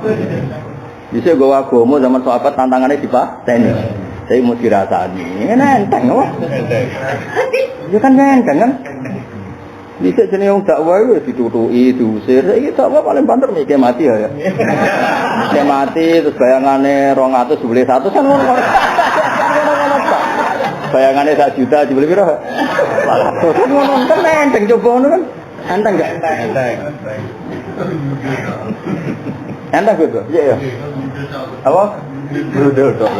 Speaker 1: Dhisik nggawa agama zaman sahabat tantangane dipateni. Saya mau dirasani. Enteng apa? Ya kan enteng kan? Bisa jenis yang dakwah itu ditutupi, diusir. Ini dakwah paling banter nih, kayak mati ya. Kayak mati, terus bayangannya 200 dibeli 100 kan ngono-ngono. Bayangannya 1 juta dibeli berapa? 100 kan ngono kan enteng coba ngono kan. Enteng enggak? Enteng. Enteng gitu? Iya ya. Apa? Brudel tok.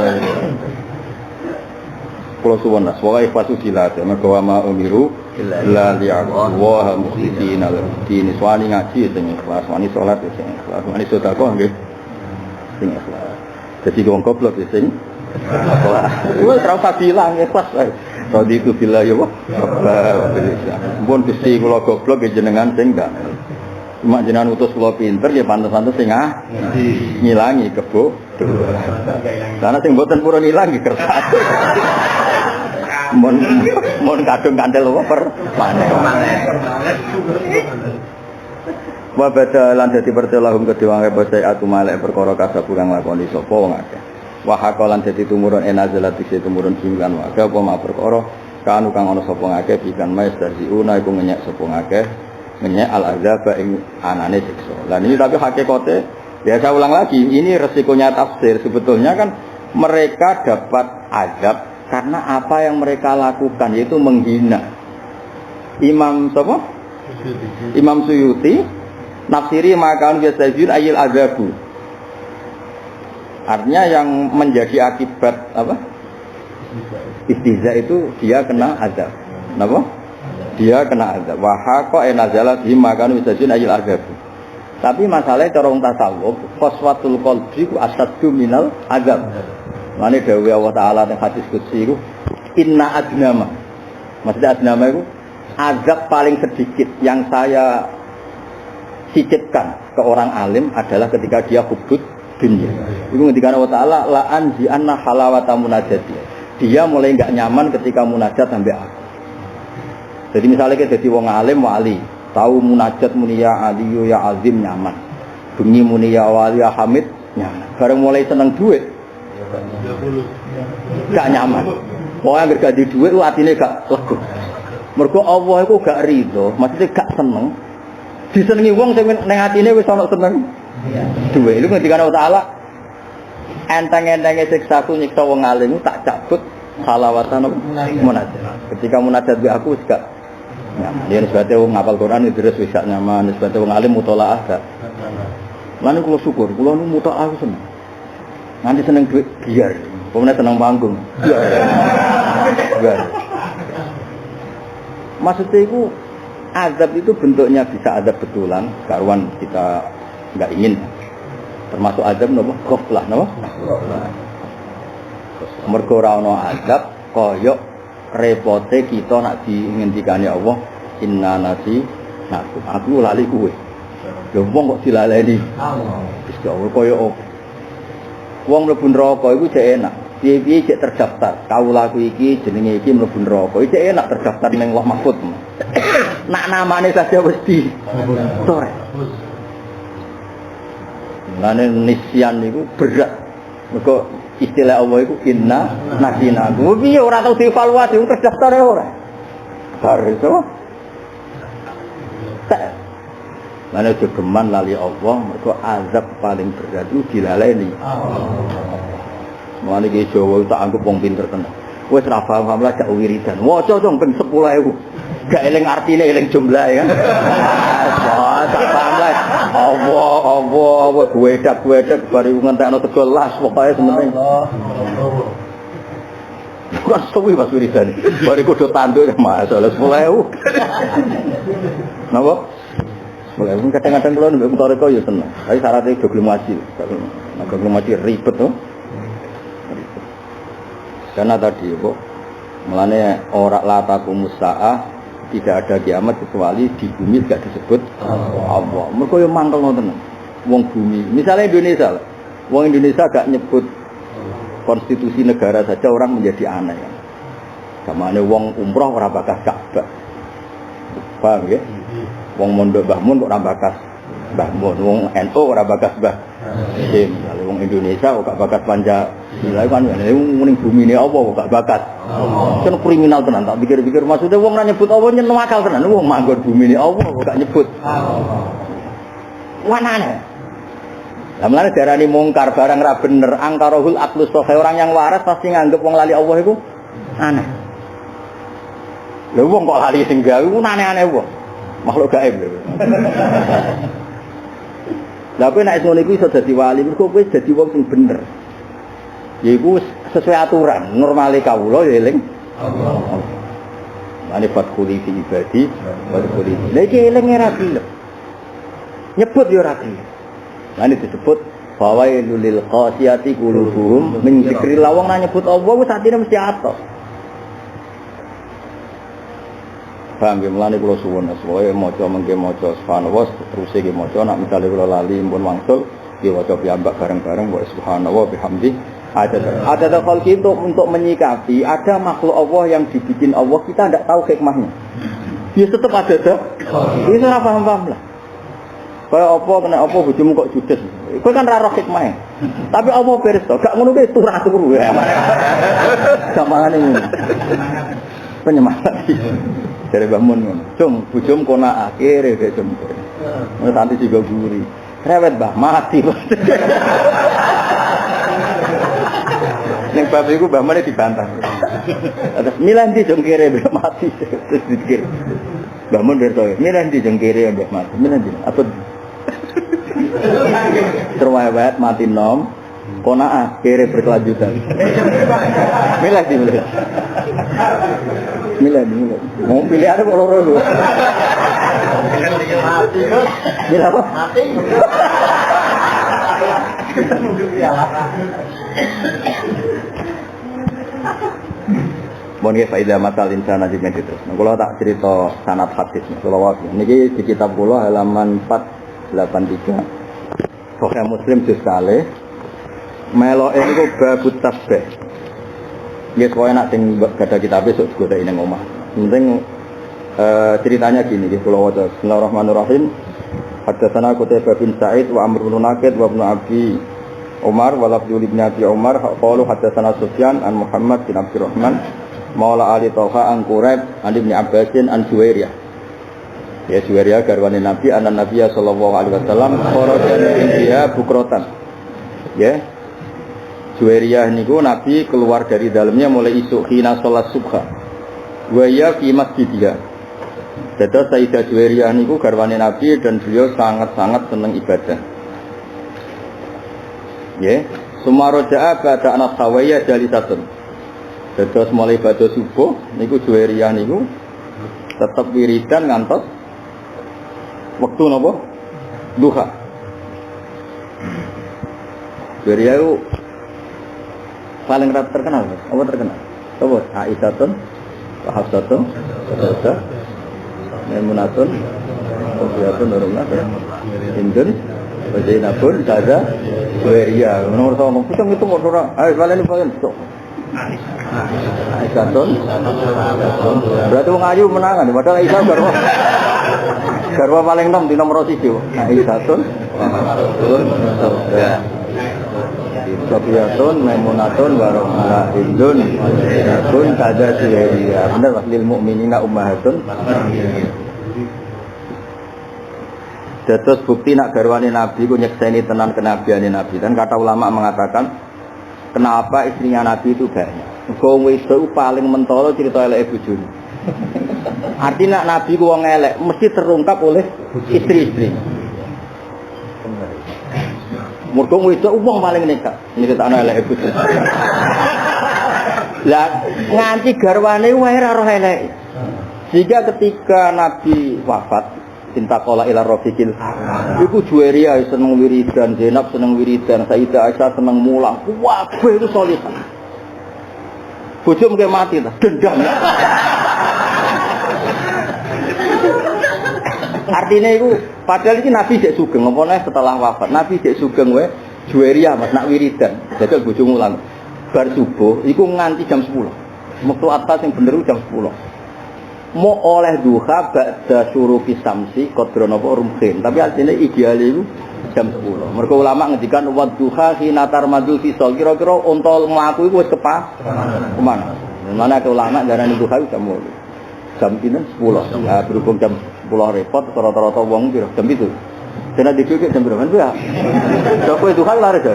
Speaker 1: Kalau suwon lah, semoga ikhlas silat ya. Mereka ma umiru la liya'budu wa mukhlishina lahu-din. Suwani ngaji sing ikhlas, wani salat sing ikhlas, wani sedekah nggih sing ikhlas. Jadi wong goblok sing ikhlas. Wis ora usah bilang ikhlas wae. Radi itu billah ya wah. Mumpun Gusti kula goblok jenengan sing enggak. Cuma jenengan utus kula pinter ya pantes-pantes sing ngilangi kebo. Karena sing mboten purun ilang nggih kertas. Mon kadung kandel per maneh. Wa bada lan dadi pertelahum kedua ngene basa atu malek perkara kasabu kang lakoni sapa wong akeh. Wa haqalan dadi tumurun enazalat dise tumurun jinggan wa apa ma perkara kanu kang ana sapa ngakeh bikan mais darsiuna iku ngenyek sapa ngakeh ngenyek al azab ing anane siksa. Lah ini tapi hakikate ya saya ulang lagi, ini resikonya tafsir sebetulnya kan mereka dapat azab karena apa yang mereka lakukan yaitu menghina. Imam siapa? Imam Suyuti nafsiri makan biasajun ayil azabu. Artinya yang menjadi akibat apa? Istihza itu dia kena azab. Kenapa? Dia kena azab. Wa haqa enazalat bi makan biasajun ayil azabu. Tapi masalahnya cara wong tasawuf, qaswatul qalbi ku asaddu minal azab. Mane dawuh Allah Taala ning hadis qudsi iku inna adnama. Maksudnya adnama itu azab paling sedikit yang saya sicipkan ke orang alim adalah ketika dia hubud dunia. Itu ketika Allah Taala la anzi anna halawata munajati. Dia mulai enggak nyaman ketika munajat sampai aku. Jadi misalnya kita jadi wong alim wali, tahu munajat muni ya aliyu ya azim nyaman. Bunyi muni ya wali ya hamid nyaman. Bareng mulai seneng duit gak nyaman. Pokoknya gak di duit lu atine gak lega. Mergo Allah iku gak ridho, maksudnya gak seneng. Disenengi wong sing ning atine wis ana seneng. Duit itu ketika Allah Taala enteng-entenge siksaku nyiksa wong alim tak cabut halawatan munajat. Ketika munajat be aku wis gak nyaman. Ya sebate wong ngapal Quran terus wis gak nyaman, sebate wong alim mutolaah gak. Lan kula syukur, kula nu mutolaah seneng. Nanti seneng duit biar, kemudian seneng panggung. Biar. Maksudnya itu azab itu bentuknya bisa azab betulan, karuan kita nggak ingin. Termasuk azab nopo ghaflah, nopo. Mergo ora ana azab koyok repote kita nak diingendikane Allah inna nasi aku lali kuwe. Lho wong kok dilaleni. Wis koyok wong mlebu neraka iku jek enak. Piye-piye jek terdaftar. Kawulaku iki jenenge iki mlebu neraka. Iki enak terdaftar ning Allah Mahfud. Nak namane saja wis di torek. Lane nisyan niku berat. Mergo istilah Allah iku inna nasina. Piye ora tau dievaluasi wong terdaftar ora. Bar iso. Mana jogeman lali Allah, mergo azab paling berat itu dilaleni. Mulane iki Jawa tak anggap wong pinter tenan. Wis ra paham lah jak wiridan. Waca dong ping 10.000. Gak eling artine eling jumlahe kan. Wah, tak paham lah. Allah guedak bari ngentekno tegol las pokoke sementing. Bukan suwi Mas wiridan. Bari kudu tanduk masalah 10.000. Napa? Kadang-kadang kalau nunggu toreko ya senang. Tapi syaratnya udah belum ngaji. Kalau belum ngaji ribet tuh. Karena tadi kok melane orang lataku musa'ah tidak ada kiamat kecuali di bumi tidak disebut Allah. Mereka yang mangkel nonton. Wong bumi. Misalnya Indonesia, wong Indonesia gak nyebut konstitusi negara saja orang menjadi aneh. Kamane wong umroh ora bakas Ka'bah. Paham ya? Wong mondok Mbah Mun kok ora bakas Mbah Mun, wong NU ora bakas Mbah Sim, wong Indonesia kok gak bakas Gila kan mending bumi ini apa kok gak bakat. Kan kriminal tenan tak pikir-pikir maksudnya wong ra nyebut apa nyen akal tenan wong manggon bumi ini apa kok gak nyebut. Wanane. Lah mulane darani mungkar barang ra bener angkarahul aqlus sahih orang yang waras pasti nganggep wong lali Allah iku aneh. Lha wong kok lali sing gawe ku aneh-aneh wong. Makhluk gaib lho. Lah kowe nek ngono iku iso dadi wali, mergo kowe dadi wong sing bener. Yaiku sesuai aturan, normale kawula ya eling Allah. Mane fatkuli fi ibadi wa fatkuli. Lah iki eling ora gelem. Nyebut ya ora gelem. Mane disebut fawailul lil qasiyati qulubuhum min dzikrillah wong nang nyebut Allah wis atine mesti atos. Paham ya mulane kula suwun supaya maca mengke maca subhanallah terus iki maca nek misale kula lali pun wangsul nggih waca piyambak bareng-bareng wa subhanallah bihamdi ada khalqi untuk menyikapi ada makhluk Allah yang dibikin Allah kita tidak tahu hikmahnya. Ya tetap ada dah. Ini ora paham-paham lah. Kaya apa kena apa bojomu kok judes. Kowe kan ra roh hikmahe. Tapi apa beres to? Gak ngono ki turu-turu ya. Samane ngono. Penyemangat. Dari Mbah Mun ngono. Cung, bojomu kona akhire gek cung. Ngono tanti juga guri. Rewet Mbah, mati. Ning bab iku Mbah Mun dibantah. Terus milih ndi cung kire Mbah mati. Terus dikir. Mbah Mun berto, milih ndi cung kire Mbah mati. Milih ndi? Apa? Terwewet mati nom. Kona akhire berkelanjutan. Milih ndi milih. Milih. Mau pilih ada kok loro lho. Mati. Milih apa? Mati. Bon nggih faedah matal insan aja terus. Kula tak cerita sanad hadis kula wae. Niki di kitab kula halaman 483. Sahih Muslim juz kalih. Meloke niku babut tasbih. Nggih kowe nak sing gadah kitab besok juga ning omah. Penting ceritanya gini nggih kula waca. Bismillahirrahmanirrahim. Haddatsana Qutaibah bin Sa'id wa Amr bin Naqid wa Ibnu Abi Umar wa Abdul bin Abi Umar qalu haddatsana Sufyan an Muhammad bin Abdurrahman Maula Ali Talha an Quraib an Ibnu Abbasin an Juwairiyah. Ya Juwairiyah garwane Nabi anan Nabi sallallahu alaihi wasallam kharaja min India bukrotan. Ya. Juwairiyah niku Nabi keluar dari dalamnya mulai isuk hina salat subha. Wa ya fi masjidnya. Dados Sayyidah Juwairiyah niku garwane Nabi dan beliau sangat-sangat senang ibadah. Ya, sumaroja'a ba'da anas sawaya jalisatun. Dados mulai badhe subuh niku Juwairiyah niku tetep wiridan ngantos wektu napa? Duha. Juwairiyah itu paling terkenal, apa terkenal? Apa? Aisyatun, Hafsatun, Hafsatun, Maimunatun, Sofiyatun, Nurullah, Hindun, Zainabun, Sada, Juwairiyah. Nomor 1 kita ngitung ora. Ayo kalian paling cok. Aisyatun. Berarti wong ayu menangan, padahal Aisyah garwa paling enom di nomor 1. Aisyatun. Sofiyatun, Maimunatun, Warahmah, Hindun, Zainabun, Sada, Juwairiyah. Benar Mas lil mukminina ummahatun. Dados bukti nak garwane Nabi ku nyekseni tenan kenabiane Nabi. Dan kata ulama mengatakan kenapa istrinya Nabi itu banyak. Wong wedok paling mentolo cerita eleke bojone. Artinya Nabi ku wong elek mesti terungkap oleh istri-istri. Mergo wedok wong paling nekat nyritakno eleke bojone. Lah nganti garwane wae ora roh eleke. Sehingga ketika Nabi wafat cinta kola ila rofiqil iku Juwairiyah seneng wiridan, Zainab seneng wiridan, Sayyidah Aisyah seneng mulang, kabeh itu salihah. Bojo mengke mati ta, dendam. Artinya itu padahal iki Nabi sik sugeng apa setelah wafat. Nabi sik sugeng wae Juwairiyah Mas nak wiridan. Dadi bojo mulang bar subuh iku nganti jam 10. Mektu atas yang bener jam 10. Mau oleh duha ba'da syuruqi samsi qadra napa rumkhin. Tapi artinya ideal itu jam 10. Mergo ulama ngendikan wadduha hina tarmadul fisal. Kira-kira unta mlaku iku wis kemana? Mana ke ulama darani duha jam 8. Jam pinten 10. Nah, berhubung jam 10 repot rata-rata wong piro jam itu. Dene dipikir jam berapa ya? Coba duha laris ya.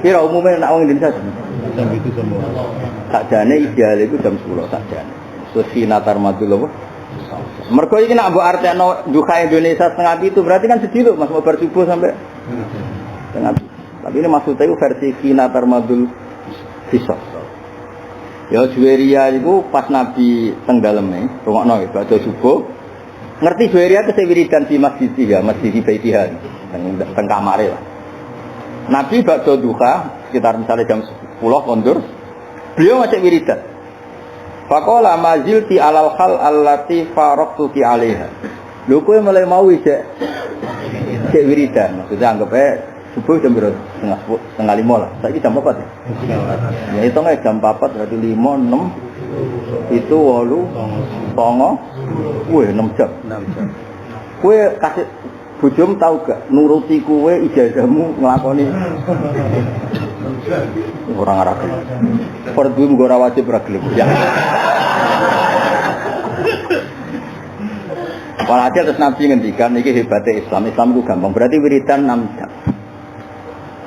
Speaker 1: Kira umumnya nak wong Indonesia jam itu semua. Sakjane ideal itu jam 10 sakjane. Terus hina tarmadul apa? Mergo iki nek mbok artekno duha Indonesia setengah itu berarti kan sediluk Mas mau bar subuh sampai setengah. Tapi ini maksudnya itu versi hina tarmadul fisal. Ya Juwairia itu pas Nabi teng daleme, rungokno badhe subuh. Ngerti Juwairia itu wiridan di masjid ya, masjid Baitiha teng kamare lah. Nabi badhe duha sekitar misalnya jam 10 kondur. Beliau ngajak wiridan. Faqala mazilti alal hal allati faraqtuki 'alaiha. Lho kowe mulai mau ijek wiridan, maksudnya anggap subuh jam berapa? Setengah 5 lah. Saiki jam 4 ya? Ya itu nggak jam 4 berarti 5, 6 itu 8, 9, 6 jam. Kue kasih bujum tahu gak nuruti kue ijazahmu ngelakoni orang Arab. Fardu mugora wajib ragilem. Ya. Walhasil terus Nabi ngendikan iki hebatnya Islam. Islam itu gampang. Berarti wiridan 6 jam.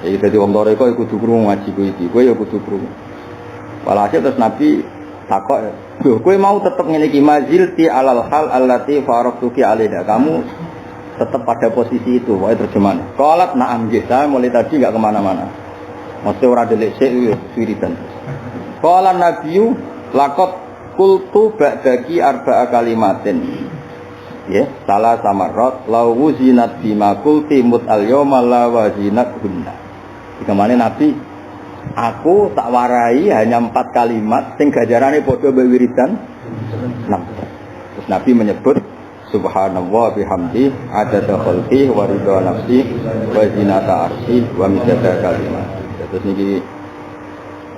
Speaker 1: Jadi dadi wong toreko iku kudu krungu ngaji kuwi iki. Kowe ya kudu krungu. Walhasil terus Nabi takok, "Lho, kowe mau tetep ngene iki mazilti alal hal allati faraqtuki 'alaiha." Kamu tetap pada posisi itu, wae terjemahan. Qalat na'am nggih, saya mulai tadi enggak kemana mana. Mesti ora delik sik wiridan. Qala nabiyyu laqad qultu ba'daki arba'a kalimatin. Ya, salah samarrat law wuzinat bima qulti mut al-yawma la wazinat hunna. Dikamane Nabi, aku tak warai hanya 4 kalimat sing gajarane padha mbek wiridan 6. Terus Nabi menyebut subhanallah bihamdi adada khalqi wa ridha nafsi wa zinata arsy wa midada kalimat. Terus niki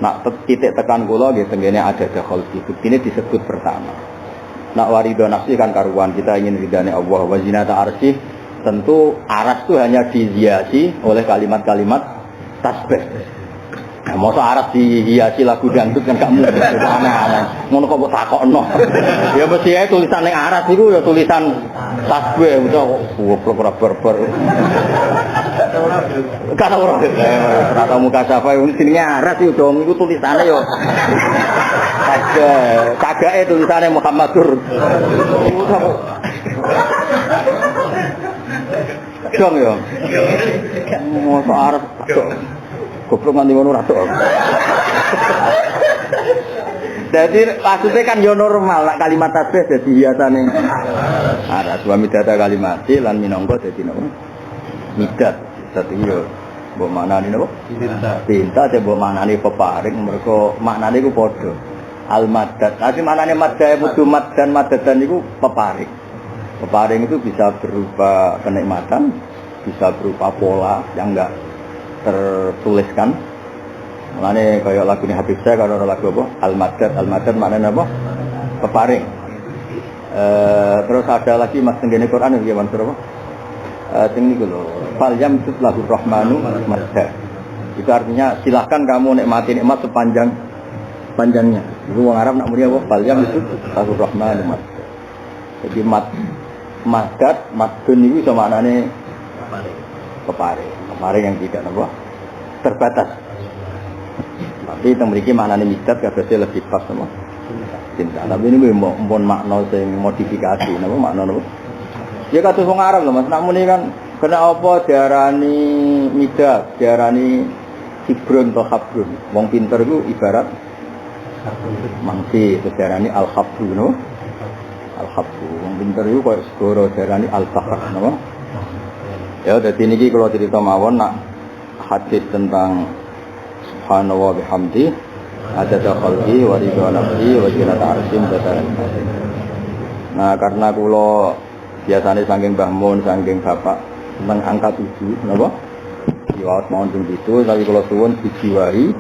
Speaker 1: nak titik tekan kula nggih tengene adada khalqi. Buktine disebut pertama. Nak waridho nafsi kan karuan, kita ingin ridhani Allah. Wa zinata arsy, tentu aras itu hanya dihiasi oleh kalimat-kalimat tasbih. Nah, masa aras dihiasi lagu dangdut kan gak mungkin, aneh-aneh. Ngono kok takokno. Ya mesti ae tulisan ning aras iku ya tulisan tasbih utawa goblok ora barbar. Kan ora. Rata muka sapa jenenge aras iku dong iku tulisane yo. Kagake tulisane Muhammadur. Dong yo. Masa aras goblok nganti ngono ra tok. Jadi maksudnya kan yo normal nak kalimat tasbih dadi hiasane. Ada dua midata kalimati lan minangka dadi napa? Midat. Dadi yo mbok maknane napa? Pinta te mbok maknane peparing mergo maknane iku padha. Al-madad. Tapi maknane madad mudu mad dan madadan iku peparing. Peparing itu bisa berupa kenikmatan, bisa berupa pola yang enggak tertuliskan. Mulane kaya lagu ini Habib saya kalau lagu apa? Al-Madad. Al-Madad maknanya apa? Peparing. Terus ada lagi mas tenggene Quran iki Mansur apa? Sing niku lho. Fal yamsud lahu rahmanu madad. Itu artinya silahkan kamu nikmati nikmat sepanjangnya. Itu wong Arab nak muni apa? Fal yamsud lahu rahmanu madad. Jadi madad, madun niku iso maknane peparing. Kemarin yang tidak apa terbatas. Tapi teng mriki maknane midat kabeh lebih pas sama cinta. Tapi ini mohon makna sing modifikasi napa makna napa? Ya kados wong Arab lho Mas. Namun ini kan kena apa diarani midat, diarani sibrun atau habrun. Wong pinter iku ibarat mangsi, diarani al-habru no. Al-habru. Wong pinter iku koyo segara diarani al-bahr napa? Ya, jadi ini kalau cerita mawon nak hadis tentang subhanallah bihamdi adada khalqi wa ridha nafsi wa zinata arsy mudatan. Nah, karena kula biasanya saking Mbah Mun, saking Bapak tentang angka 7, napa? Diwaos mawon ping 7, tapi kula suwun dijiwahi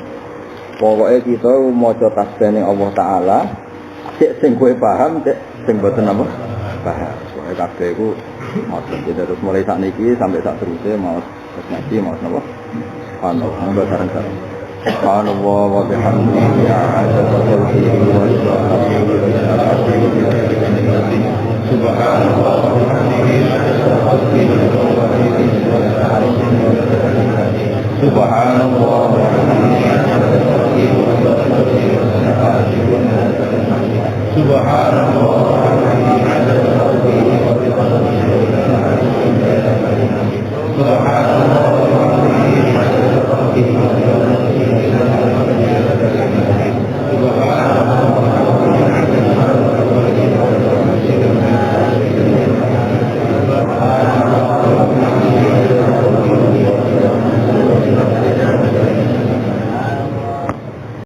Speaker 1: pokoke kita maca tasbih ning Allah taala, sik sing kowe paham, sik sing mboten apa? Paham. Pokoke kabeh iku Jadi terus mulai saat ini sampai saat terusnya mau ngaji mau apa? Anu, enggak sarang-sarang. Subhanallah wa bihamdihi adada khalqihi wa subhanallah wa bihamdihi adada khalqihi subhanallah wa bihamdihi adada khalqihi subhanallah